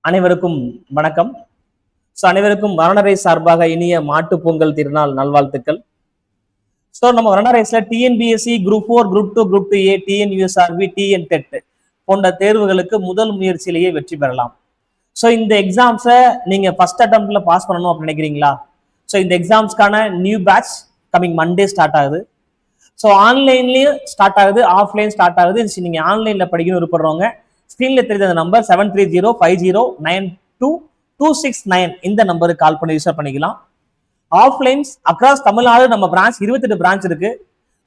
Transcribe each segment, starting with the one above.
அனைவருக்கும் வணக்கம். அனைவருக்கும் வரணரை சார்பாக இனிய மாட்டு பொங்கல் திருநாள் நல்வாழ்த்துக்கள். நம்ம வரணரைஸ்ல TNPSC group 4, group 2, group 2A, TNUSRB, TNTET போன்ற தேர்வுகளுக்கு முதல் முயற்சியிலேயே வெற்றி பெறலாம். இந்த எக்ஸாம்ஸை நீங்க ஃபர்ஸ்ட் அட்டம்ப்ட்ல பாஸ் பண்ணணும் அப்படின்னு நினைக்கிறீங்களா? இந்த எக்ஸாம்ஸ்க்கான new batch coming Monday start ஆகுது. ஆன்லைன்லயும் ஸ்டார்ட் ஆகுது, ஆஃப்லைன் ஸ்டார்ட் ஆகுது. நீங்க ஆன்லைன்ல படிக்கணும் விருப்பப்படுறவங்க ஸ்கிரீன்ல தெரிஞ்ச நம்பர் 7305092269 இந்த நம்பருக்கு கால் பண்ணி ரிஜிஸ்டர் பண்ணிக்கலாம். ஆஃப்லைன்ஸ் அக்ராஸ் தமிழ்நாடு நம்ம பிரான்ச் 28 பிரான்ச் இருக்கு.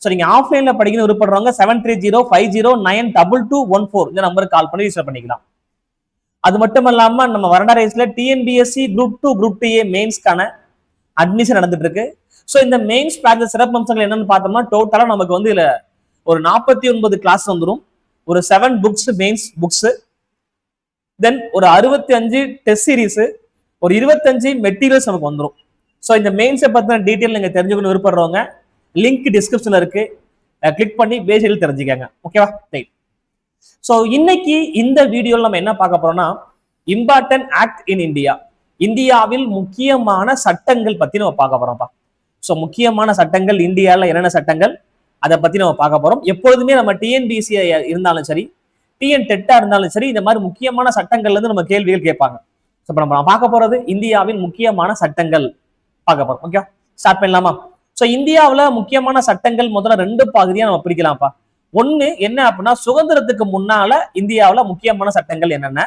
நீங்க ஆஃப்லைன்ல படிக்கணும் விருப்பப்படுறவங்க 7305092214 இந்த நம்பருக்கு கால் பண்ணி ரிஜிஸ்டர் பண்ணிக்கலாம். அது மட்டும் இல்லாம நம்ம வரணரைஸ்ல டிஎன்பிஎஸ்சி குரூப் 2, குரூப் 2A மெயின்ஸ்க்கான அட்மிஷன் நடந்துட்டு இருக்கு. இந்த மெயின்ஸ் பேட்ச் சிறப்பு அம்சங்கள் என்னன்னு பார்த்தோம்னா டோட்டலா நமக்கு வந்து இதுல ஒரு 49 கிளாஸ் வந்துடும், ஒரு 7 புக்ஸ் மெயின்ஸ் புக்ஸ், தென் ஒரு 65 டெஸ்ட் சீரீஸ், ஒரு 25 மெட்டீரியல்ஸ் நமக்கு வந்துடும். இந்த மெயின்ஸை பத்தின டீட்டெயில் நீங்க தெரிஞ்சுக்கணும் விருப்பப்படுறவங்க லிங்க் டிஸ்கிரிப்ஷன்ல இருக்கு, கிளிக் பண்ணி பேசில் தெரிஞ்சுக்கங்க. ஓகேவா? ரைட். இன்னைக்கு இந்த வீடியோல நம்ம என்ன பார்க்க போறோம்னா இம்பார்ட்டன்ட் ஆக்ட் இன் இந்தியா, இந்தியாவில் முக்கியமான சட்டங்கள் பத்தி நம்ம பார்க்க போறோம்ப்பா. முக்கியமான சட்டங்கள் இந்தியாவில் என்னென்ன சட்டங்கள் அதை பத்தி நம்ம பார்க்க போறோம். எப்பொழுதுமே நம்ம டிஎன்பிஎஸ்சி இருந்தாலும் சரி, டிஎன்டெட்டா இருந்தாலும் சரி, இந்த மாதிரி முக்கியமான சட்டங்கள்ல இருந்து நம்ம கேள்விகள் கேட்பாங்க. இப்ப நம்ம பார்க்க போறது இந்தியாவின் முக்கியமான சட்டங்கள் பார்க்க போறோம். ஓகே, ஸ்டார்ட் பண்ணலாமா? இந்தியாவில் முக்கியமான சட்டங்கள் முதல்ல 2 பகுதியா நம்ம பிரிக்கலாம்ப்பா. ஒண்ணு என்ன அப்படின்னா சுதந்திரத்துக்கு முன்னால இந்தியாவில் முக்கியமான சட்டங்கள் என்னென்ன,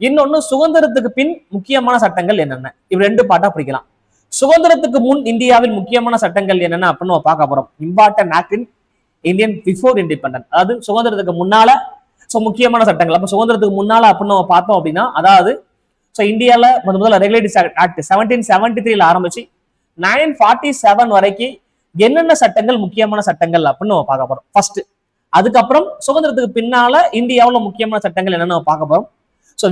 இன்னொன்னு சுதந்திரத்துக்கு பின் முக்கியமான சட்டங்கள் என்னென்ன. இவ் 2 பார்ட்டா பிரிக்கலாம். சுதந்திரத்துக்கு முன் இந்தியாவில் முக்கியமான சட்டங்கள் என்னென்ன அப்படின்னு நம்ம பார்க்க போறோம். Important act in Indian before independent, அதாவது சுதந்திரத்துக்கு முன்னால முக்கியமான சட்டங்கள். அப்ப சுதந்திரத்துக்கு முன்னால அப்படின்னு நம்ம பார்த்தோம் அப்படின்னா அதாவது இந்தியால முதல்ல ரெகுலேட்டரி ஆக்ட் 1773 ஆரம்பிச்சு 1947 வரைக்கும் என்னென்ன சட்டங்கள் முக்கியமான சட்டங்கள் அப்படின்னு நம்ம பார்க்க போறோம் ஃபர்ஸ்ட். அதுக்கப்புறம் சுதந்திரத்துக்கு பின்னால இந்தியாவில் முக்கியமான சட்டங்கள் என்னென்ன பார்க்க போறோம்.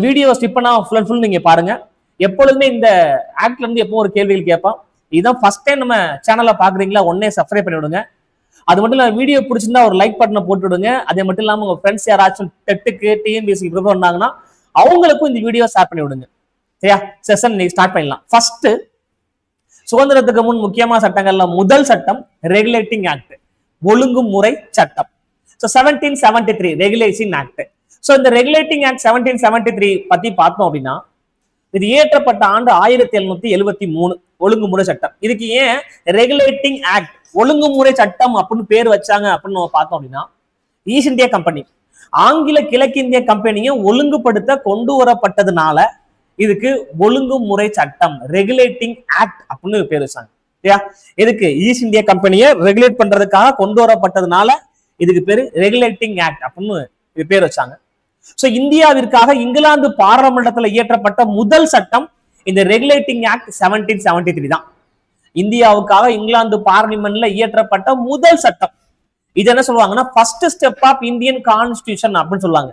வீடியோ ஸ்கிப் பண்ணா ஃபுல் அண்ட் ஃபுல் நீங்க பாருங்க. எப்பொழுதுமே இந்த ஆக்ட்ல இருந்து எப்போ ஒரு கேள்விகள் கேட்பான். இதுதான் ஃபர்ஸ்ட் டைம் நம்ம சேனலை பாக்குறீங்களா, உடனே சப்ஸ்கிரைப் பண்ணி விடுங்க. அது மட்டும் இல்ல வீடியோ பிடிச்சிருந்தா ஒரு லைக் பட்டனை போட்டு விடுங்க. அதே மட்டும் இல்லாம உங்க ஃப்ரெண்ட்ஸ் யாராச்சும் டெட்டுக்கு டிஎன்பிஎஸ்சி ப்ரிப்பேர் பண்ணாங்கன்னா அவங்களுக்கும் இந்த வீடியோ ஷேர் பண்ணி விடுங்க. சரியா? செஷன் நீங்க ஸ்டார்ட் பண்ணலாம். ஃபர்ஸ்ட், சுதந்திரத்துக்கு முன் முக்கியமான சட்டங்கள்ல முதல் சட்டம் ரெகுலேட்டிங் ஆக்ட், ஒழுங்குமுறை சட்டம். 1773 ரெகுலேஷன் ஆக்ட். இந்த ரெகுலேட்டிங் ஆக்ட் 1773 பத்தி பார்த்தோம் அப்படின்னா இது இயற்றப்பட்ட ஆண்டு 1773 ஒழுங்குமுறை சட்டம். இதுக்கு ஏன் ரெகுலேட்டிங் ஆக்ட் ஒழுங்குமுறை சட்டம் அப்படின்னு பேர் வச்சாங்க அப்படின்னு நம்ம பார்த்தோம் அப்படின்னா ஈஸ்ட் இந்தியா கம்பெனி ஆங்கில கிழக்கிந்திய கம்பெனியை ஒழுங்குபடுத்த கொண்டு வரப்பட்டதுனால இதுக்கு ஒழுங்குமுறை சட்டம் ரெகுலேட்டிங் ஆக்ட் அப்படின்னு பேர் வச்சாங்க. சரியா? இதுக்கு ஈஸ்ட் இந்தியா கம்பெனியை ரெகுலேட் பண்றதுக்காக கொண்டு வரப்பட்டதுனால இதுக்கு பேரு ரெகுலேட்டிங் ஆக்ட் அப்படின்னு இது பேர் வச்சாங்க. இந்தியாவிற்காக இங்கிலாந்து பாராளுமன்றத்தில் இயற்றப்பட்ட முதல் சட்டம் இந்த ரெகுலேட்டிங் ஆக்ட் 1773 தான். இந்தியாவுக்காக இங்கிலாந்து பார்லிமெண்ட்ல இயற்றப்பட்ட முதல் சட்டம். இது என்ன சொல்லுவாங்கன்னா first step of Indian constitution அப்படின்னு சொல்லுவாங்க.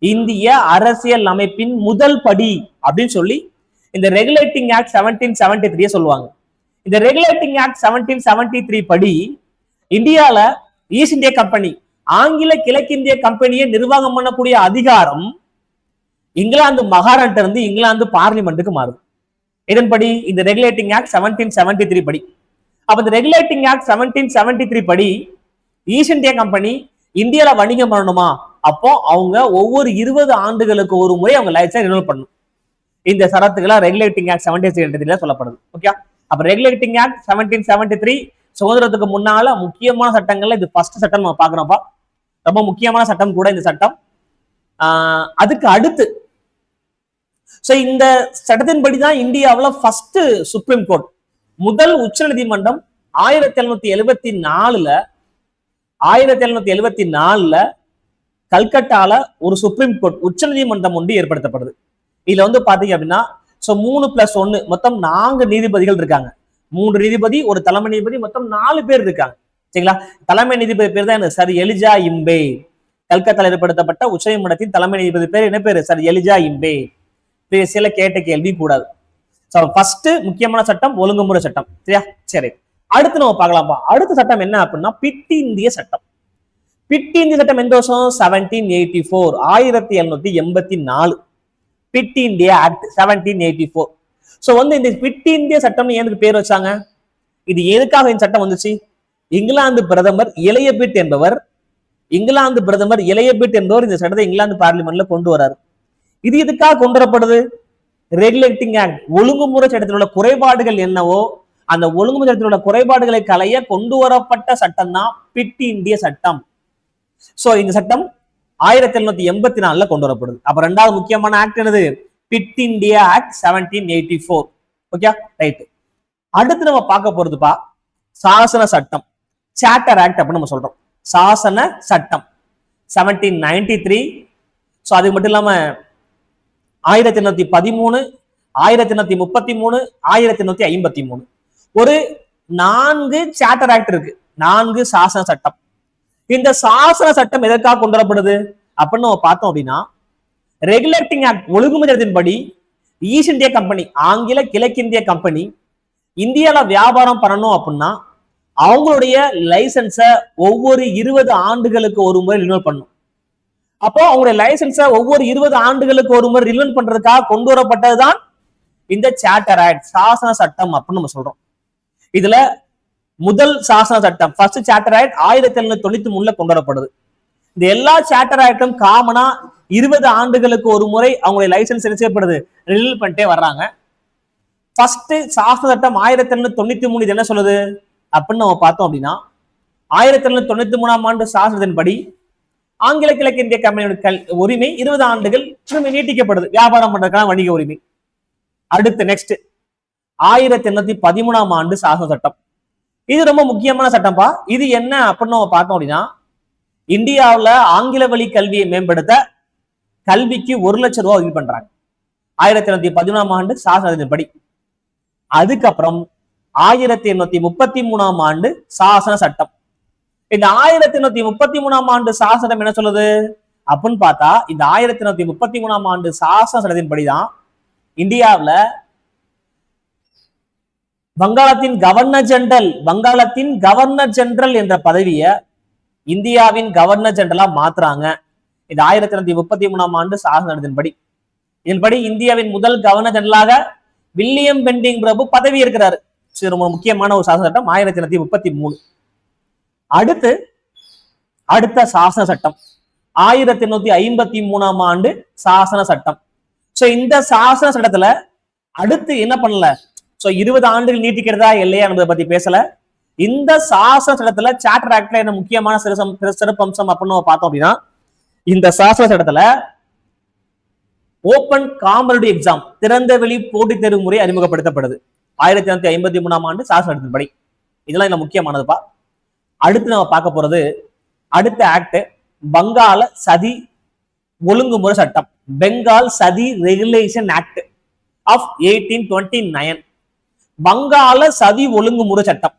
இந்திய அரசியல் அமைப்பின் முதல் படி அப்படின்னு சொல்லி இந்த ரெகுலேட்டிங் ஆக்ட் 1773 சொல்லுவாங்க. இந்த ரெகுலேட்டிங் ஆக்ட் 1773 படி இந்தியால ஈஸ்ட் இந்தியா கம்பெனி ஆங்கில கிழக்கிந்திய கம்பெனியை நிர்வாகம் பண்ணக்கூடிய அதிகாரம் இங்கிலாந்து மகாராஷ்டிரா இருந்து இங்கிலாந்து பார்லிமெண்ட்டுக்கு மாறுது. இதன்படி இந்த ரெகுலேட்டிங் ஆக்ட் 1773 படி அப்ப இந்த ரெகுலேட்டிங் ஆக்ட் 1773 படி ஈஸ்ட் இந்தியா கம்பெனி இந்தியால வணிகம் பண்ணணுமா, அப்போ அவங்க ஒவ்வொரு 20 ஆண்டுகளுக்கு ஒரு முறை அவங்க லைசன்ஸ் ரினியூவல் பண்ணணும். இந்த சரத்துக்களை ரெகுலேட்டிங் ஆக்ட் 1773 சொல்லப்படுது. ஓகே, அப்ப ரெகுலேட்டிங் ஆக்ட் 1773 சுதந்திரத்துக்கு முன்னால முக்கியமான சட்டங்கள்ல இது ஃபர்ஸ்ட் சட்டம் நம்ம பாக்குறோம்ப்பா. ரொம்ப முக்கியமான சட்டம் கூட இந்த சட்டம். அதுக்கு அடுத்து இந்த சட்டத்தின்படிதான் இந்தியாவில் ஃபர்ஸ்ட் சுப்ரீம் கோர்ட் முதல் உச்ச நீதிமன்றம் 1774 கல்கட்டால ஒரு சுப்ரீம் கோர்ட் உச்ச நீதிமன்றம் ஒன்று ஏற்படுத்தப்படுது. இதுல வந்து பாத்தீங்க அப்படின்னா 3+1 மொத்தம் 4 நீதிபதிகள் இருக்காங்க. 3 நீதிபதி, ஒரு தலைமை நீதிபதி, மொத்தம் 4 பேர் இருக்காங்க. சரிங்களா? தலைமை நீதிபதி பேர் தான் சர் எலிஜா இம்பே. கல்கத்தால ஏற்படுத்தப்பட்ட உச்ச நீதிமன்றத்தின் தலைமை நீதிபதி பேர் என்ன பேரு? Sir Elijah Impey. சில கேட்ட கேள்வி கூடாது. ஃபர்ஸ்ட் முக்கியமான சட்டம் ஒழுங்குமுறை சட்டம். சரியா? சரி, அடுத்து நம்ம பார்க்கலாம்ப்பா. அடுத்த சட்டம் என்ன அப்படின்னா பிட் இந்திய சட்டம். பிட் இந்திய சட்டம் எந்த வருஷம்? 1784 1784. Fit India act 1784. சோ வந்து இந்த பிட் இந்தியா சட்டம் ஏன் பேர் வச்சாங்க? இது எதுக்காக இந்த சட்டம் வந்துச்சு? இங்கிலாந்து பிரதமர் எலியபிட் என்பவர் இந்த சட்டத்தை இங்கிலாந்து பார்லிமெண்ட்ல கொண்டு வராரு. இது எதுக்காக கொண்டு வரப்படுது? ரெகுலேட்டிங் ஆக்ட், ஒழுங்குமுறை சட்டத்தில் உள்ள குறைபாடுகள் என்னவோ அந்த ஒழுங்குமுறை சட்டத்தில் உள்ள குறைபாடுகளை களைய கொண்டு வரப்பட்ட சட்டம் தான் பிட் இந்திய சட்டம். சோ இந்த சட்டம் 1784 கொண்டு வரப்படுது. அப்ப ரெண்டாவது முக்கியமான ஆக்ட் என்னது? Fit India act 1784. Okay, right. அடுத்து நம்ம பார்க்க போறதுப்பா சாசன சட்டம், சார்ட்டர் ஆக்ட் அப்படின்னு நம்ம சொல்றோம். சாசன சட்டம் 1793. சோ அது மட்டும் இல்லாம 1813, 1833, 1853 ஒரு 4 சார்ட்டர் ஆக்ட் இருக்கு, 4 சாசன சட்டம். இந்த சாசன சட்டம் எதற்காக கொண்டு வரப்படுது அப்படின்னு நம்ம பார்த்தோம் அப்படின்னா, ரெகுலேட்டிங் ஆக்ட், ஒழுங்குமுறை சட்டத்தின்படி ஈஸ்ட் இந்தியா கம்பெனி, ஆங்கில கிழக்கிந்திய கம்பெனி இந்தியால வியாபாரம் பண்ணணும் அப்படின்னா அவங்களுடைய லைசன்ஸை ஒவ்வொரு 20 ஆண்டுகளுக்கு ஒரு முறை ரினியூவல் பண்ணும். அப்போ அவங்களுடைய லைசன்ஸை ஒவ்வொரு 20 ஆண்டுகளுக்கு ஒரு முறை ரினியூவல் பண்றதுக்காக கொண்டு வரப்பட்டதுதான் இந்த சார்ட்டர் ஆக்ட், சாசன சட்டம் அப்படின்னு நம்ம சொல்றோம். இதுல முதல் சாசன சட்டம், ஃபர்ஸ்ட் சார்ட்டர் ஆக்ட் 1793 கொண்டு வரப்படுது. இந்த எல்லா சார்ட்டர் ஆக்டும் காமனா 20 ஆண்டுகளுக்கு ஒரு முறை அவங்களுடைய லைசன்ஸ் என்ன செய்யப்படுது, ரினியூவல் பண்ணிட்டே வர்றாங்க. ஃபர்ஸ்ட் சாசன சட்டம் 1793 இது என்ன சொல்லுது அப்படின்னு நம்ம பார்த்தோம் அப்படின்னா, 1793 ஆண்டு சாசனத்தின்படி ஆங்கில கிழக்கிந்திய கம்பெனியோட உரிமை 20 ஆண்டுகள் திரும்பி நீட்டிக்கப்படுது, வியாபாரம் பண்றதுக்கான வணிக உரிமை. அடுத்து நெக்ஸ்ட் 1813 ஆண்டு சாசன சட்டம். இது ரொம்ப முக்கியமான சட்டம்ப்பா. இது என்ன அப்படின்னு நம்ம பார்த்தோம் அப்படின்னா, இந்தியாவில் ஆங்கில வழி கல்வியை மேம்படுத்த கல்விக்கு 1 லட்சம் ரூபாய் உதவி பண்றாங்க 1813 ஆண்டு சாசனத்தின்படி. அதுக்கப்புறம் 1833 ஆண்டு சாசன சட்டம். இந்த 1833 ஆண்டு சாசனம் என்ன சொல்லுது அப்படின்னு பார்த்தா, இந்த 1833 ஆண்டு சாசன சட்டத்தின்படிதான் இந்தியாவில் வங்காளத்தின் கவர்னர் ஜெனரல் என்ற பதவியை இந்தியாவின் கவர்னர் ஜெனரலா மாத்துறாங்க. இந்த 1833 ஆண்டு சாசனத்தின்படி. இதன்படி இந்தியாவின் முதல் கவர்னர் ஜெனரலாக வில்லியம் பெண்டிங் பிரபு பதவி இருக்கிறாரு. ரொம்ப முக்கியமான ஒரு சாசன சட்டம் 1833. அடுத்த சாசன சட்டம் 1853 ஆண்டு சாசன சட்டம். சோ இந்த சாசன சட்டத்துல அடுத்து என்ன பண்ணல, சோ 20 ஆண்டுகள் நீட்டிக்கிறதா இல்லையா என்பதை பத்தி பேசல. இந்த சாசன சட்டத்துல சார்ட்டர் ஆக்ட்ல என்ன முக்கியமான சிறப்பம்சம் அப்படின்னு பார்த்தோம் அப்படின்னா, இந்த சாசன சட்டத்துல ஓபன் காம்படிட்டிவ் எக்ஸாம், திறந்த வெளி போட்டித் தேர்வு முறை அறிமுகப்படுத்தப்படுது 1853 ஆண்டு சாசனத்தின்படி. இதெல்லாம் இதுல முக்கியமானதுப்பா. அடுத்து நம்ம பார்க்க போறது அடுத்த ஆக்ட் வங்காள சதி ஒழுங்குமுறை சட்டம், பெங்கால் சதி ரெகுலேஷன் ஆக்ட் ஆஃப் 1829. வங்காள சதி ஒழுங்குமுறை சட்டம்.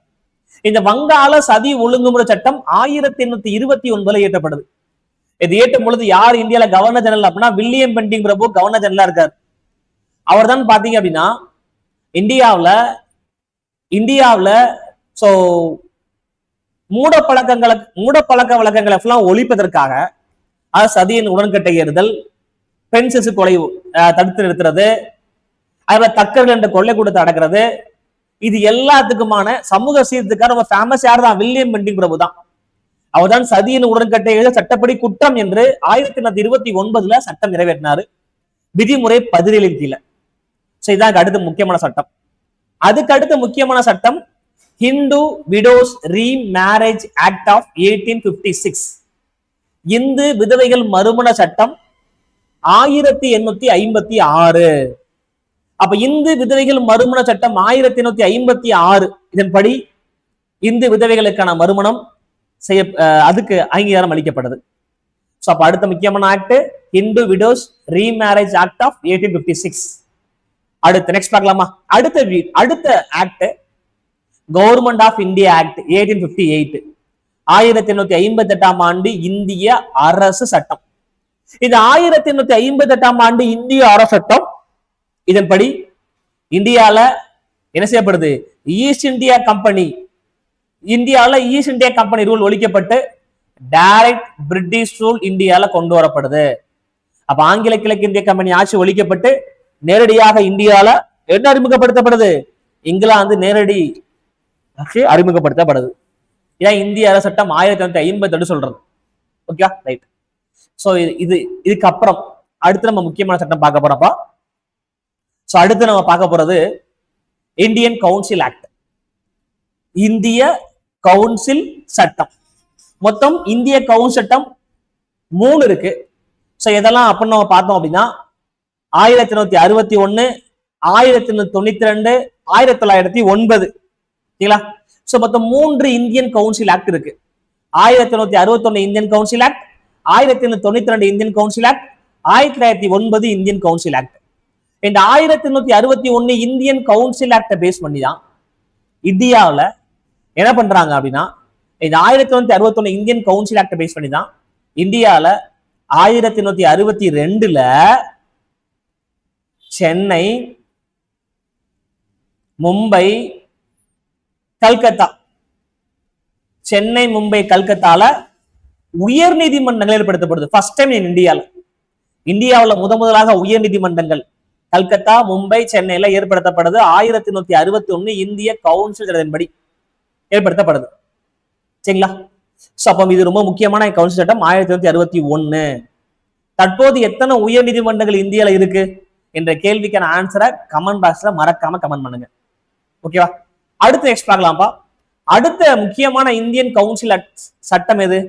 இந்த வங்காள சதி ஒழுங்குமுறை சட்டம் 1829 இயற்றப்படுது. இது இயற்றும் பொழுது யார் இந்தியால கவர்னர் ஜெனரல் அப்படின்னா, வில்லியம் பெண்டிங் பிரபு கவர்னர் ஜெனரலா இருக்கார். அவர் தான் பாத்தீங்க அப்படின்னா இந்தியாவுல சோ மூட பழக்க வழக்கங்களை எல்லாம் ஒழிப்பதற்காக, சதியின் உடன்கட்டை ஏறுதல், பெண் சிசு கொலை தடுத்து நிறுத்துறது, அதுல தக்கர்கள் என்ற கொள்ளை கொடுத்து அடக்கிறது, இது எல்லாத்துக்குமான சமூக சீர்திருத்தம் ரொம்ப ஃபேமஸ் யார் தான், வில்லியம் பெண்டிங் பிரபு தான். அவர் தான் சதியின் உடன்கட்டை எழுத சட்டப்படி குற்றம் என்று 1929 சட்டம் நிறைவேற்றினாரு, விதிமுறை 17 கீழே. இதான் அடுத்த முக்கியமான சட்டம். அதுக்கு அடுத்த முக்கியமான சட்டம் Hindu widows remarriage act of 1856. Hindu விதவைகள் மறுமண சட்டம் 1856. அப்ப இந்து விதவைகள் மறுமண சட்டம் 1856 இதன்படி இந்து விதவைகளுக்கான மறுமணம் அதுக்கு அங்கீகாரம் அளிக்கப்படுது. அப்ப அடுத்த முக்கியமான act Hindu widows remarriage act of 1856. அடுத்து நெக்ஸ்ட் பார்க்கலாமா? அடுத்த act government of India act 1858. 1858 ஆண்டு இந்திய அரசு சட்டம். இது 1858 ஆண்டு இந்திய அரசு சட்டம். இதன்படி இந்தியால என்ன செய்யப்படுது, ஈஸ்ட் இந்தியா கம்பெனி ரூல் ஒழிக்கப்பட்டு டைரக்ட் பிரிட்டிஷ் ரூல் இந்தியால கொண்டு வரப்படுது. அப்ப ஆங்கில கிழக்கிந்திய கம்பெனி ஆட்சி ஒழிக்கப்பட்டு நேரடியாக இந்தியால என்ன அறிமுகப்படுத்தப்படுது? இங்கிலாந்து நேரடி ஆட்சி அறிமுகப்படுத்தப்படுது. ஏன் இந்திய அரசு சட்டம் 1952 சொல்றது. Okay right. சோ இதுக்கு அப்புறம் அடுத்து நம்ம முக்கியமான சட்டம் பார்க்க போறப்பா. சோ அடுத்து நம்ம பார்க்க போறது இந்தியன் கவுன்சில் ஆக்ட். இந்திய கவுன்சில் சட்டம். மொத்தம் இந்திய கவுன்சில் சட்டம் 3 இருக்கு. சோ இதெல்லாம் அப்படின்னு நம்ம பார்த்தோம் அப்படின்னா 1961, 1992, 1909. சரிங்களா? சோ மொத்தம் 3 இந்தியன் கவுன்சில் ஆக்ட் இருக்கு. 1961 Indian council act, 1992 Indian council act, 1909 Indian council act. இந்த 1961 இந்தியன் கவுன்சில் ஆக்ட பேஸ் பண்ணி தான் இந்தியாவில் என்ன பண்றாங்க அப்படின்னா, இந்த 1961 இந்தியன் கவுன்சில் ஆக்ட பேஸ் பண்ணி தான் இந்தியாவில் 1962 சென்னை, மும்பை, கல்கத்தா, சென்னை, மும்பை, கல்கத்தால உயர் நீதிமன்றங்கள் ஏற்படுத்தப்படுது. ஃபர்ஸ்ட் டைம் இந்தியாவில் முதலாக உயர் நீதிமன்றங்கள் கல்கத்தா, மும்பை, சென்னையில ஏற்படுத்தப்படுது. 1961 இந்திய கவுன்சில் சட்டத்தின்படி ஏற்படுத்தப்படுது. சரிங்களா? அப்ப இது ரொம்ப முக்கியமான கவுன்சில் சட்டம் 1961. தற்போது எத்தனை உயர் நீதிமன்றங்கள் இந்தியால இருக்கு என்ற கேள்விக்கான ஆன்சரை கமெண்ட் பாக்ஸ்ல மறக்காம கமெண்ட் பண்ணுங்க. ஓகேவா? அடுத்து நெக்ஸ்ட் பார்க்கலாம்ப்பா. அடுத்த முக்கியமான இந்தியன் கவுன்சில் சட்டம் எது?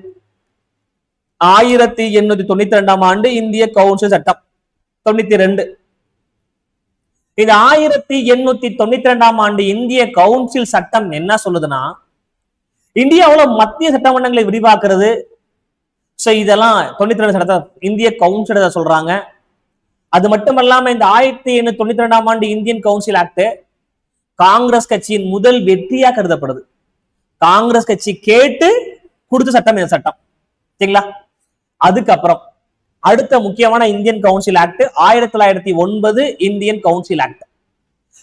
1892 ஆண்டு இந்திய கவுன்சில் சட்டம் 92. இது 1892 ஆண்டு இந்திய கவுன்சில் சட்டம் என்ன சொல்லுதுன்னா, இந்தியாவுல மத்திய சட்டமன்றங்களை விரிவாக்குறது. சோ இதெல்லாம் 92 சட்டத்தை இந்திய கவுன்சில் சொல்றாங்க. அது மட்டுமல்லாம இந்த 1892 ஆண்டு இந்தியன் கவுன்சில் ஆக்ட் காங்கிரஸ் கட்சியின் முதல் வெற்றியா கருதப்படுது. காங்கிரஸ் கட்சி கேட்டு கொடுத்த சட்டம் இந்த சட்டம். சரிங்களா? அதுக்கப்புறம் அடுத்த முக்கியமான Indian council act 1909 Indian council act.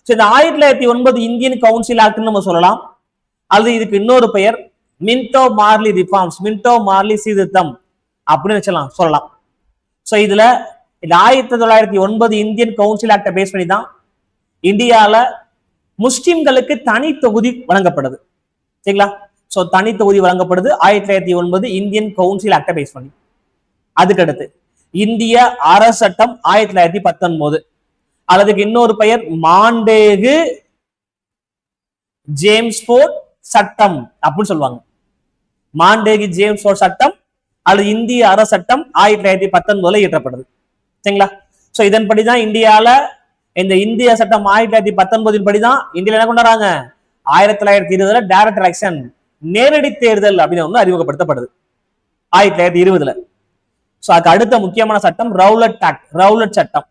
இந்த 1909 இந்தியன் கவுன்சில் ஆக்ட் நம்ம சொல்லலாம். அது இதுக்கு இன்னொரு பெயர் Minto Marley reforms, Minto Marley சீர்திருத்தம் அப்படின்னு சொல்லலாம். சோ இதுல 1909 இந்தியன் கவுன்சில் ஆக்ட பேஸ் பண்ணி தான் இந்தியால முஸ்லிம்களுக்கு தனி தொகுதி வழங்கப்படுது. சரிங்களா? சோ தனி தொகுதி வழங்கப்படுது 1909 இந்தியன் கவுன்சில் ஆக்ட பேஸ் பண்ணி. அதுக்கடுத்து இந்திய அரசு சட்டம் 1919, அல்லதுக்கு இன்னொரு பெயர் மாண்டேகு ஜேம்ஸ்போர்ட் சட்டம் அப்படின்னு சொல்லுவாங்க. மாண்டேகு ஜேம்ஸ்போர்ட் சட்டம் அல்லது இந்திய அரசு சட்டம் 1919 இயற்றப்படுது. சரிங்களா? சோ இதன்படிதான் இந்தியால இந்த இந்திய சட்டம் 1919 படிதான் இந்தியால என்ன கொண்டாடுறாங்க, 1920 டைரக்ட் எலெக்ஷன், நேரடி தேர்தல் அப்படின்னு ஒண்ணு அறிமுகப்படுத்தப்படுது 1920. சோ அதுக்கு அடுத்த முக்கியமான சட்டம் ரவுலட் ஆக்ட், ரவுலட் சட்டம்.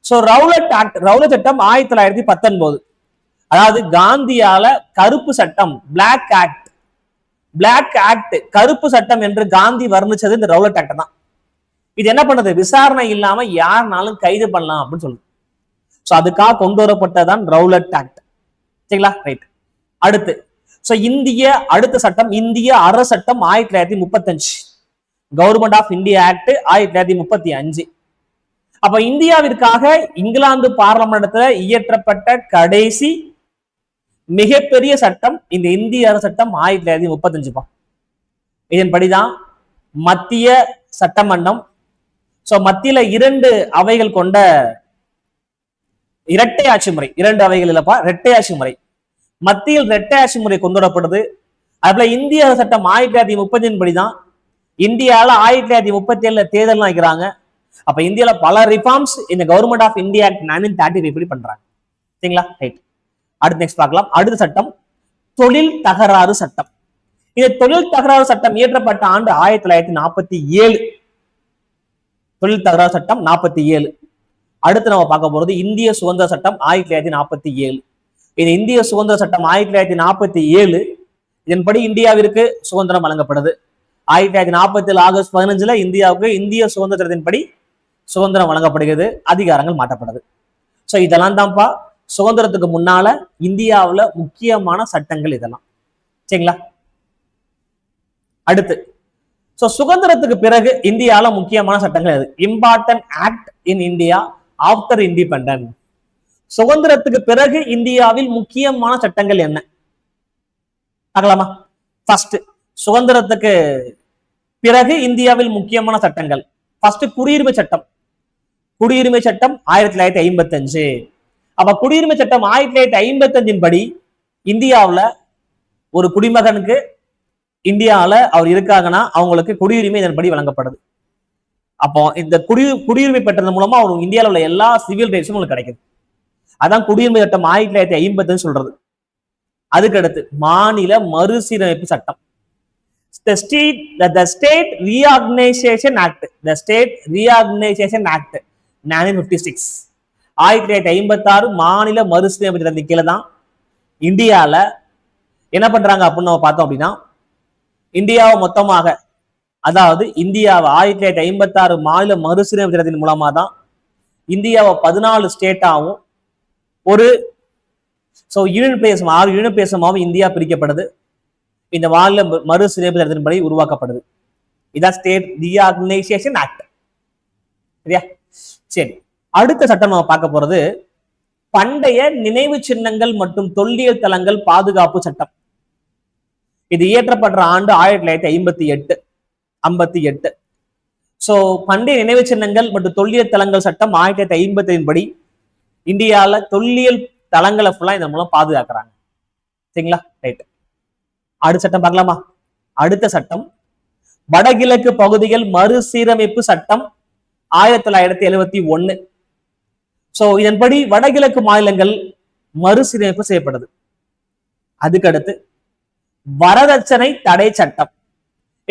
சோ ரவுலட் ஆக்ட், ரவுலட் சட்டம் 1919. அதாவது காந்தியால கருப்பு சட்டம், பிளாக் ஆக்ட், பிளாக் ஆக்ட், கருப்பு சட்டம் என்று காந்தி வர்ணிச்சது இந்த ரவுலட் ஆக்ட் தான். இது என்ன பண்ணுது, விசாரணை இல்லாம யாருனாலும் கைது பண்ணலாம் அப்படின்னு சொல்லுது. சோ அதுக்காக கொண்டு வரப்பட்டதான் ரவுலட் ஆக்ட். சரிங்களா? ரைட். அடுத்து சோ இந்திய அடுத்த சட்டம் இந்திய அரசு சட்டம் 1935, கவர்மெண்ட் ஆஃப் இந்தியா ஆக்ட் 1935. அப்ப இந்தியாவிற்காக இங்கிலாந்து பார்லமெண்டத்துல இயற்றப்பட்ட கடைசி மிகப்பெரிய சட்டம் இந்த இந்திய அரசு சட்டம் 1935. இதன்படிதான் மத்திய சட்டமன்றம், சோ மத்தியில 2 அவைகள் கொண்ட இரட்டை ஆட்சி முறை, 2 அவைகள் இல்லப்பா, இரட்டை ஆட்சி முறை, மத்தியில் இரட்டை ஆட்சி முறை கொண்டு வரப்படுது. அதுல இந்திய சட்டம் 1935 படிதான் இந்தியால 1937 தேர்தல் வைக்கிறாங்க. அப்ப இந்தியால பல ரிஃபார்ம்ஸ் இந்த கவர்மெண்ட் ஆஃப் இந்தியா ஆக்ட் 1935 பண்றாங்க. சரிங்களா? ரைட். அடுத்து நெக்ஸ்ட் பார்க்கலாம். அடுத்த சட்டம் தொழில் தகராறு சட்டம். இந்த தொழில் தகராறு சட்டம் இயற்றப்பட்ட ஆண்டு 1947. தொழில் தகராறு சட்டம் 47. அடுத்து நம்ம பார்க்க போறது இந்திய சுதந்திர சட்டம் 1947. இது இந்திய சுதந்திர சட்டம் 1947. இதன்படி இந்தியாவிற்கு சுதந்திரம் வழங்கப்படுது. 1947 ஆகஸ்ட் 15 இந்தியாவுக்கு இந்திய சுதந்திர சட்டத்தின்படி சுதந்திரம் வழங்கப்படுகிறது, அதிகாரங்கள் மாற்றப்படுது. சோ இதெல்லாம் தான்ப்பா சுதந்திரத்துக்கு முன்னால இந்தியாவுல முக்கியமான சட்டங்கள் இதெல்லாம். சரிங்களா? அடுத்து சோ சுதந்திரத்துக்கு பிறகு இந்தியால முக்கியமான சட்டங்கள் எது? Important act in India after independent. சுதந்திரத்துக்கு பிறகு இந்தியாவில் முக்கியமான சட்டங்கள் என்ன பார்க்கலாமா? ஃபர்ஸ்ட், சுதந்திரத்துக்கு பிறகு இந்தியாவில் முக்கியமான சட்டங்கள். ஃபர்ஸ்ட் குடியுரிமை சட்டம். குடியுரிமை சட்டம் 1955. அப்ப குடியுரிமை சட்டம் 1955 படி இந்தியாவில் ஒரு குடிமகனுக்கு இந்தியாவில் அவர் இருக்காங்கன்னா அவங்களுக்கு குடியுரிமை இதன்படி வழங்கப்படுது. அப்போ இந்த குடியுரிமை பெற்றது மூலமா அவர் இந்தியாவில் உள்ள எல்லா சிவில் ரைட்ஸும் உங்களுக்கு கிடைக்குது. அதான் குடியுரிமை சட்டம் 1955 சொல்றது. அதுக்கடுத்து மாநில மறுசீரமைப்பு சட்டம். The State Reorganization Act. The State Reorganization Act 1956. 1956 மாநில மறுசீரமைப்பு சட்டத்தின் கீழே தான் இந்தியால என்ன பண்றாங்க அப்படின்னு நம்ம பார்த்தோம் அப்படின்னா, இந்தியாவை மொத்தமாக, அதாவது இந்தியாவை 1956 மாநில மறுசீரமைப்பு சட்டத்தின் மூலமா தான் இந்தியாவை 14 ஸ்டேட்டாவும் ஒரு யூனியன் பிரதேசம் 6 யூனியன் பிரதேசமாகவும் இந்தியா பிரிக்கப்படுது. இந்த மாநில மறுசீரமைப்பு சட்டத்தின்படி உருவாக்கப்படுது. இதான் ஸ்டேட் ரீஆர்கனைசேஷன் ஆக்ட். சரியா? சரி, அடுத்த சட்டம் நம்ம பார்க்க போறது பண்டைய நினைவு சின்னங்கள் மற்றும் தொல்லியல் தலங்கள் பாதுகாப்பு சட்டம். இது இயற்றப்படுற ஆண்டு 1958. சோ பண்டைய நினைவு சின்னங்கள் மற்றும் தொல்லியல் தலங்கள் சட்டம் 1955 படி இந்தியால தொல்லியல் தலங்களை ஃபுல்லா இதன் மூலம் பாதுகாக்கிறாங்க. சரிங்களா? ரைட். அடுத்த சட்டம் பார்க்கலாமா? அடுத்த சட்டம் வடகிழக்கு பகுதிகள் மறுசீரமைப்பு சட்டம் 1971. சோ இதன்படி வடகிழக்கு மாநிலங்கள் மறுசீரமைப்பு செய்யப்படுது. அதுக்கடுத்து வரதட்சணை தடை சட்டம்.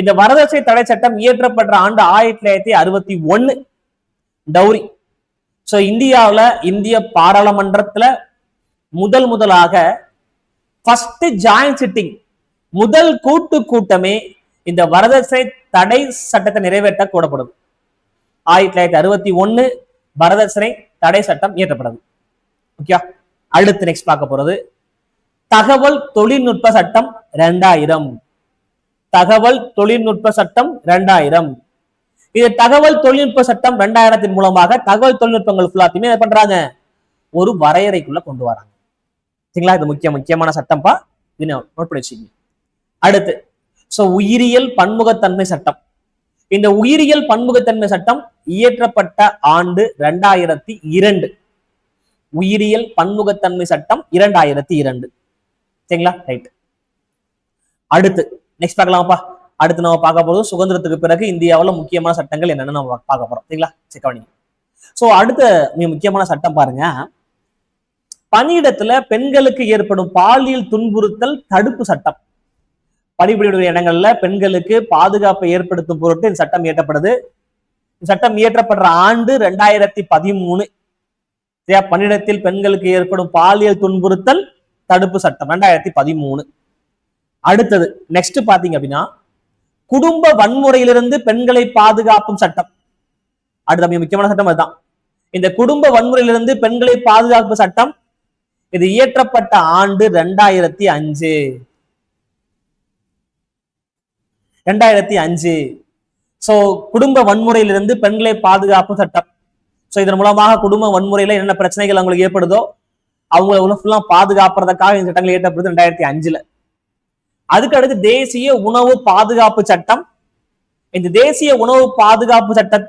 இந்த வரதட்சணை தடை சட்டம் இயற்றப்படுற ஆண்டு 1961. டௌரி. சோ இந்தியாவுல இந்திய பாராளுமன்றத்துல முதலாக ஃபர்ஸ்ட் ஜாயிண்ட் சிட்டிங், முதல் கூட்டு கூட்டமே இந்த வரதட்சணை தடை சட்டத்தை நிறைவேற்ற கூடப்படுது. 1961 வரதட்சணை தடை சட்டம் இயற்றப்படுது. ஓகே, அடுத்து நெக்ஸ்ட் பார்க்க போறது தகவல் தொழில்நுட்ப சட்டம் 2000. தகவல் தொழில்நுட்ப சட்டம் 2000. இது தகவல் தொழில்நுட்ப சட்டம் 2000 மூலமாக தகவல் தொழில்நுட்பங்கள் ஃபுல்லாத்தையுமே என்ன பண்றாங்க? ஒரு வரையறைக்குள்ள கொண்டு வராங்க. சரிங்களா? இது முக்கியமான சட்டம்பா, இது நோட் பண்ணி வச்சுக்கோங்க. அடுத்து உயிரியல் பன்முகத்தன்மை சட்டம். இந்த உயிரியல் பன்முகத்தன்மை சட்டம் இயற்றப்பட்ட ஆண்டு 2002. உயிரியல் பன்முகத்தன்மை சட்டம் 2002. சரிங்களா? ரைட். அடுத்து நெக்ஸ்ட் பார்க்கலாமாப்பா. அடுத்து நம்ம பார்க்க போறது சுதந்திரத்துக்கு பிறகு இந்தியாவில் முக்கியமான சட்டங்கள் என்னன்னு நம்ம பார்க்க போறோம். சரிங்களா? கவனிங்க. சோ அடுத்த மிக முக்கியமான சட்டம் பாருங்க, பணியிடத்துல பெண்களுக்கு ஏற்படும் பாலியல் துன்புறுத்தல் தடுப்பு சட்டம். பணிபுரியுடைய இடங்கள்ல பெண்களுக்கு பாதுகாப்பை ஏற்படுத்தும் பொருட்டு இந்த சட்டம் இயற்றப்படுது. இந்த சட்டம் இயற்றப்படுற ஆண்டு 2013. பணியிடத்தில் பெண்களுக்கு ஏற்படும் பாலியல் துன்புறுத்தல் தடுப்பு சட்டம் 2013. அடுத்தது நெக்ஸ்ட் பாத்தீங்க அப்படின்னா குடும்ப வன்முறையிலிருந்து பெண்களை பாதுகாப்பும் சட்டம். அடுத்த மிக முக்கியமான சட்டம் அதுதான். இந்த குடும்ப வன்முறையிலிருந்து பெண்களை பாதுகாப்பு சட்டம் இது இயற்றப்பட்ட ஆண்டு 2005. சோ குடும்ப வன்முறையிலிருந்து பெண்களை பாதுகாப்பு சட்டம். சோ இதன் மூலமாக குடும்ப வன்முறையில என்னென்ன பிரச்சனைகள் அவங்களுக்கு ஏற்படுதோ அவங்க ஃபுல்லா பாதுகாப்புறதுக்காக இந்த சட்டங்கள் இயற்றப்படுது 2005. அதுக்கு அடுத்து தேசிய உணவு பாதுகாப்பு சட்டம். இந்த தேசிய உணவு பாதுகாப்பு சட்டம்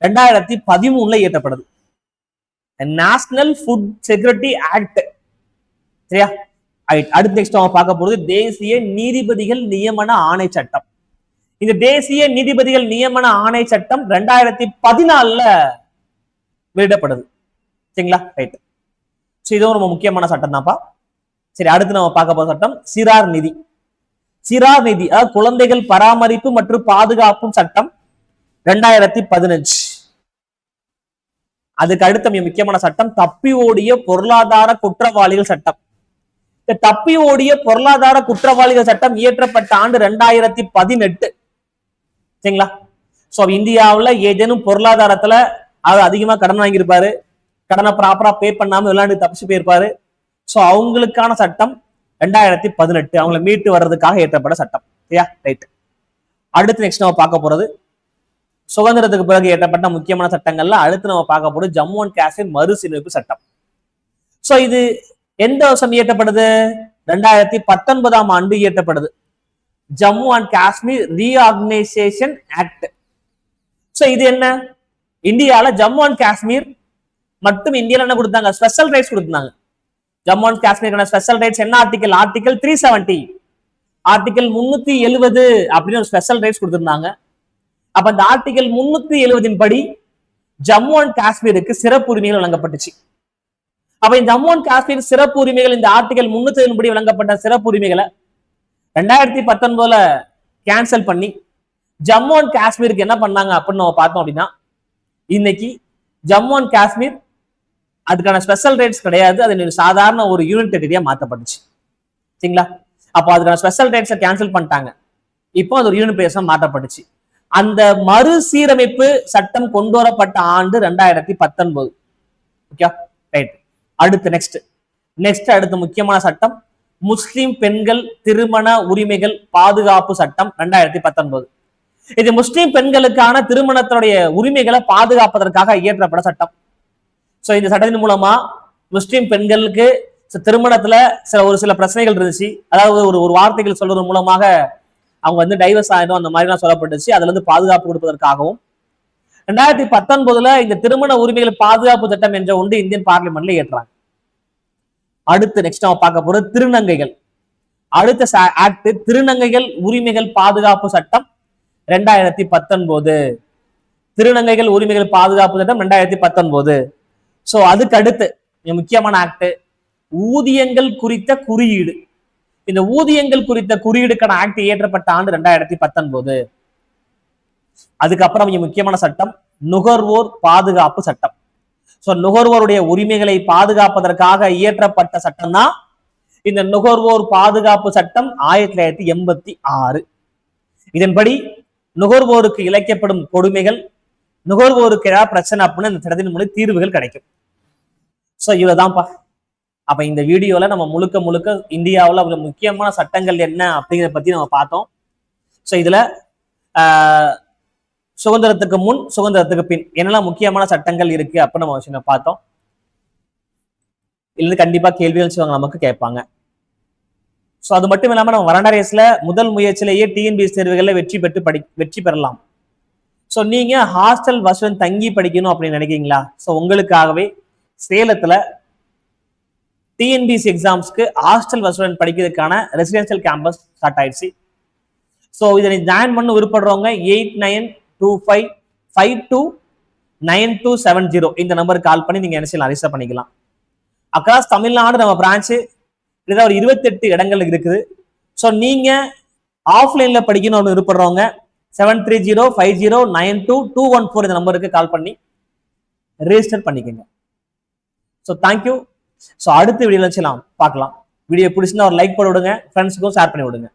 2013 இயற்றப்படுது. National food security act. சரியா? அடுத்து நெக்ஸ்ட் நம்ம பார்க்க போறது தேசிய நீதிபதிகள் நியமன ஆணை சட்டம். இந்த தேசிய நீதிபதிகள் நியமன ஆணை சட்டம் 2014 வெளியிடப்படுது. சரிங்களா? ரைட். இதுவும் ரொம்ப முக்கியமான சட்டம் தான்ப்பா. சரி, அடுத்து நம்ம பார்க்க போற சட்டம் சிறார் நிதி. சிறார் நிதி குழந்தைகள் பராமரிப்பு மற்றும் பாதுகாப்பும் சட்டம் 2015. அதுக்கு அடுத்த மிக முக்கியமான சட்டம் தப்பி ஓடிய பொருளாதார குற்றவாளிகள் சட்டம். இந்த தப்பி ஓடிய பொருளாதார குற்றவாளிகள் சட்டம் இயற்றப்பட்ட ஆண்டு 2018. சரிங்களா? சோ இந்தியாவுல ஏதேனும் பொருளாதாரத்துல அவர் அதிகமா கடன் வாங்கியிருப்பாரு, கடனை ப்ராப்பரா பே பண்ணாம விளையாண்டு தப்பிச்சு போயிருப்பாரு. சோ அவங்களுக்கான சட்டம் 2018 அவங்களை மீட்டு வர்றதுக்காக ஏற்றப்பட்ட சட்டம். சரியா? ரைட். அடுத்து நெக்ஸ்ட் நம்ம பார்க்க போறது சுதந்திரத்துக்கு பிறகு இயற்றப்பட்ட முக்கியமான சட்டங்கள்ல அடுத்து நம்ம பார்க்க போறது ஜம்மு அண்ட் காஷ்மீர் மறுசீரமைப்பு சட்டம். சோ இது எந்த வருஷம் இயற்றப்படுது? 2019 ஆண்டு இயற்றப்படுது. Jammu and Kashmir reorganisation act. So இது என்ன? இந்தியால ஜம்மு அண்ட் காஷ்மீர் மட்டும் இந்தியால என்ன கொடுத்தாங்க? ஸ்பெஷல் ரைட்ஸ் கொடுத்தாங்க. ஜம்மு அண்ட் காஷ்மீருக்கான ஸ்பெஷல் ரைட்ஸ் என்ன? ஆர்டிகல் 370, ஆர்டிகல் 370 அப்படின்னு ஒரு ஸ்பெஷல் ரைட்ஸ் கொடுத்திருந்தாங்க. அப்ப இந்த ஆர்டிகல் 370 படி ஜம்மு அண்ட் காஷ்மீருக்கு சிறப்பு உரிமைகள் வழங்கப்பட்டுச்சு. அப்ப இந்த ஜம்மு அண்ட் காஷ்மீர் சிறப்பு உரிமைகள் இந்த ஆர்டிகல் 370 படி வழங்கப்பட்ட சிறப்பு உரிமைகளை 2019 கேன்சல் பண்ணி ஜம்மு அண்ட் காஷ்மீருக்கு என்ன பண்ணாங்க அப்படின்னு நம்ம பார்த்தோம் அப்படின்னா, இன்னைக்கு ஜம்மு அண்ட் காஷ்மீர் அதுக்கான ஸ்பெஷல் ரைட்ஸ் கிடையாது, அது சாதாரண ஒரு யூனிட் டெரிட்டரியா மாற்றப்பட்டுச்சு. சரிங்களா? அப்போ அதுக்கான ஸ்பெஷல் ரைட்ஸை கேன்சல் பண்ணிட்டாங்க. இப்போ அது ஒரு யூனிட் பிரதேசம் மாற்றப்பட்டுச்சு. அந்த மறுசீரமைப்பு சட்டம் கொண்டு வரப்பட்ட ஆண்டு 2019. Okay, right. அடுத்த முக்கியமான சட்டம் முஸ்லிம் பெண்கள் திருமண உரிமைகள் பாதுகாப்பு சட்டம் 2019. இது முஸ்லிம் பெண்களுக்கான திருமணத்தினுடைய உரிமைகளை பாதுகாப்பதற்காக இயற்றப்பட்ட சட்டம். சோ இந்த சட்டத்தின் மூலமா முஸ்லிம் பெண்களுக்கு திருமணத்துல ஒரு சில பிரச்சனைகள் இருந்துச்சு. அதாவது ஒரு வார்த்தைகள் சொல்றது மூலமாக அவங்க வந்து டைவர்ஸ் ஆயிடும், அந்த மாதிரி எல்லாம் சொல்லப்பட்டுச்சு. அதுல இருந்து பாதுகாப்பு கொடுப்பதற்காகவும் 2019 இந்த திருமண உரிமைகள் பாதுகாப்பு சட்டம் என்ற ஒன்று இந்தியன் பார்லிமெண்ட்ல ஏற்றாங்க. அடுத்து நெக்ஸ்ட் நம்ம பார்க்க போறது திருநங்கைகள். அடுத்த ஆக்ட் திருநங்கைகள் உரிமைகள் பாதுகாப்பு சட்டம் 2019. திருநங்கைகள் உரிமைகள் பாதுகாப்பு சட்டம் 2019. சோ அதுக்கு அடுத்து முக்கியமான ஆக்ட் ஊதியங்கள் குறித்த குறியீடு. இந்த ஊதியங்கள் குறித்த குறியீடுக்கான ஆக்ட் இயற்றப்பட்ட ஆண்டு 2019. அதுக்கப்புறம் முக்கியமான சட்டம் நுகர்வோர் பாதுகாப்பு சட்டம். சோ நுகர்வோருடைய உரிமைகளை பாதுகாப்பதற்காக இயற்றப்பட்ட சட்டம் தான் இந்த நுகர்வோர் பாதுகாப்பு சட்டம் 1986. இதன்படி நுகர்வோருக்கு இழைக்கப்படும் கொடுமைகள், நுகர்வோருக்கு ஏதாவது பிரச்சனை அப்படின்னு இந்த சட்டத்தின் மூலம் தீர்வுகள் கிடைக்கும். சோ இவ்வளவுதான்ப்பா. அப்ப இந்த வீடியோல நம்ம முழுக்க இந்தியாவில் முக்கியமான சட்டங்கள் என்ன அப்படிங்கிறத பத்தி நம்ம பார்த்தோம். சோ இதுல சுதந்திரத்துக்கு முன் சுதந்திரத்துக்கு பின் என்னெல்லாம் முக்கியமான சட்டங்கள் இருக்கு அப்படின்னு நம்ம விஷயம் பார்த்தோம். இல்ல கண்டிப்பா கேள்விகள் நமக்கு கேட்பாங்க. சோ அது மட்டும் இல்லாம நம்ம வரண்டா ரேஸ்ல முதல் முயற்சியிலேயே டிஎன்பிஎஸ்சி தேர்வுகள்ல வெற்றி பெறலாம். சோ நீங்க ஹாஸ்டல் வசதி தங்கி படிக்கணும் அப்படின்னு நினைக்கிறீங்களா? சோ உங்களுக்காகவே சேலத்துல டிஎன்பிஎஸ்சி எக்ஸாம்ஸ்க்கு ஹாஸ்டல் வசதி படிக்கிறதுக்கான ரெசிடென்சியல் கேம்பஸ் ஸ்டார்ட் ஆயிடுச்சு. சோ இதை ஜாயின் பண்ண விருப்பப்படுறவங்க 8925529270 இந்த நம்பருக்கு கால் பண்ணி நீங்க என்ன செய்யலாம், ரிஜிஸ்டர் பண்ணிக்கலாம். அக்ராஸ் தமிழ்நாடு நம்ம பிரான்ச்சு ஒரு 28 இடங்கள் இருக்குது. ஸோ நீங்க ஆஃப்லைன்ல படிக்கணும்னு விருப்பப்படுறவங்க 7305092214 இந்த நம்பருக்கு கால் பண்ணி ரெஜிஸ்டர் பண்ணிக்கோங்க. So thank you. ஸோ அடுத்த வீடியோல வச்சுலாம் பார்க்கலாம். வீடியோ பிடிச்சிருந்தா ஒரு லைக் போட்டு விடுங்க, ஃப்ரெண்ட்ஸுக்கும் ஷேர் பண்ணி விடுங்க.